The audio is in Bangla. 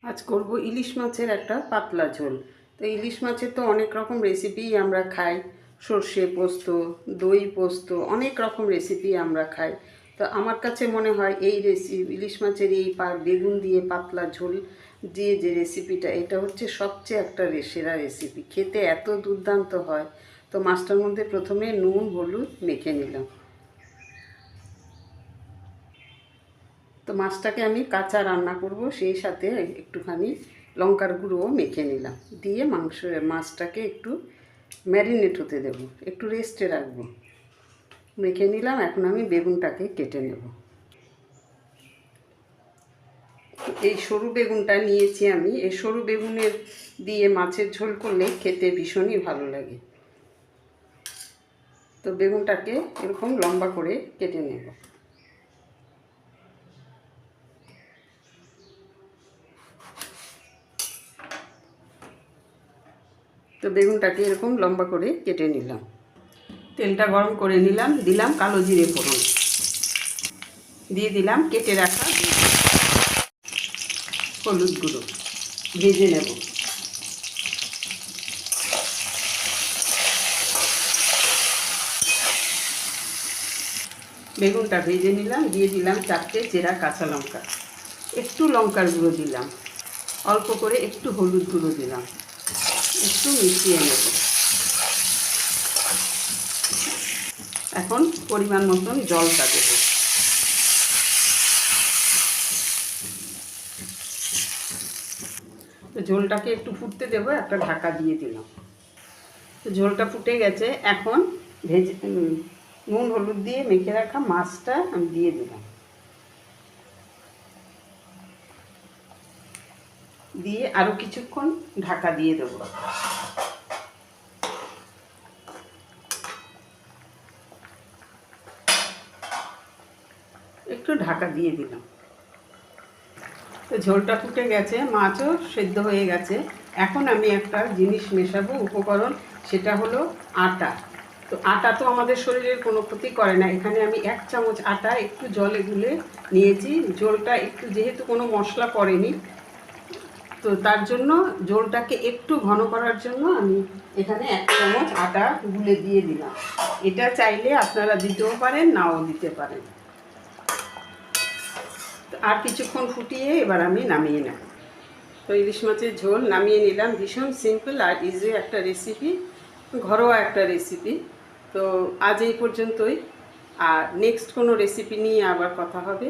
আজ করব ইলিশ মাছের একটা পাতলা ঝোল। তো ইলিশ মাছের তো অনেক রকম রেসিপিই আমরা খাই, সর্ষে পোস্ত, দই পোস্ত, অনেক রকম রেসিপি আমরা খাই। তো আমার কাছে মনে হয় এই ইলিশ মাছের এই বেগুন দিয়ে পাতলা ঝোল দিয়ে যে রেসিপিটা, এটা হচ্ছে সবচেয়ে একটা সেরা রেসিপি, খেতে এত দুর্দান্ত হয়। তো মাছটার মধ্যে প্রথমে নুন হলুদ মেখে নিলাম। তো মাছটাকে আমি কাঁচা রান্না করব, সেই সাথে একটুখানি লঙ্কার গুঁড়োও মেখে নিলাম, দিয়ে মাছটাকে একটু ম্যারিনেট হতে দেবো, একটু রেস্টে রাখবো। মেখে নিলাম, এখন আমি বেগুনটাকে কেটে নেব। এই সরু বেগুনটা নিয়েছি আমি। এই সরু বেগুনের দিয়ে মাছের ঝোল করলে খেতে ভীষণই ভালো লাগে। তো বেগুনটাকে এরকম লম্বা করে কেটে নেব। তো বেগুনটাকে এরকম লম্বা করে কেটে নিলাম। তেলটা গরম করে নিলাম, দিলাম কালো জিরে ফোড়ন, দিয়ে দিলাম কেটে রাখা হলুদ গুঁড়ো, ভেজে নেব। বেগুনটা ভেজে নিলাম, দিয়ে দিলাম 4টে চেরা কাঁচা লঙ্কা, একটু লঙ্কার গুঁড়ো দিলাম, অল্প করে একটু হলুদ গুঁড়ো দিলাম, একটু মিশিয়ে নেব। এখন পরিমাণ মতন জলটা দেবো। তো ঝোলটাকে একটু ফুটতে দেবো, একটা ঢাকা দিয়ে দিলাম। তো ঝোলটা ফুটে গেছে, এখন নুন হলুদ দিয়ে মেখে রাখা মাছটা আমি দিয়ে দিলাম, দিয়ে আরও কিছুক্ষণ ঢাকা দিয়ে দেবো। একটু ঢাকা দিয়ে দিলাম। তো ঝোলটা ফুটে গেছে, মাছও সেদ্ধ হয়ে গেছে। এখন আমি একটা জিনিস মেশাবো, উপকরণ, সেটা হলো আটা। তো আটা তো আমাদের শরীরের কোনো ক্ষতি করে না। এখানে আমি 1 চামচ আটা একটু জলে গুলে নিয়েছি। ঝোলটা একটু, যেহেতু কোনো মশলা পড়েনি, তো তার জন্য ঝোলটাকে একটু ঘন করার জন্য আমি এখানে 1 চামচ আটা গুলে দিয়ে দিলাম। এটা চাইলে আপনারা দিতেও পারেন, নাও দিতে পারেন। আর কিছুক্ষণ ফুটিয়ে এবার আমি নামিয়ে নেব। তো ইলিশ মাছের ঝোল নামিয়ে নিলাম। ভীষণ সিম্পল আর ইজি একটা রেসিপি, ঘরোয়া একটা রেসিপি। তো আজ এই পর্যন্তই, আর নেক্সট কোনো রেসিপি নিয়ে আবার কথা হবে।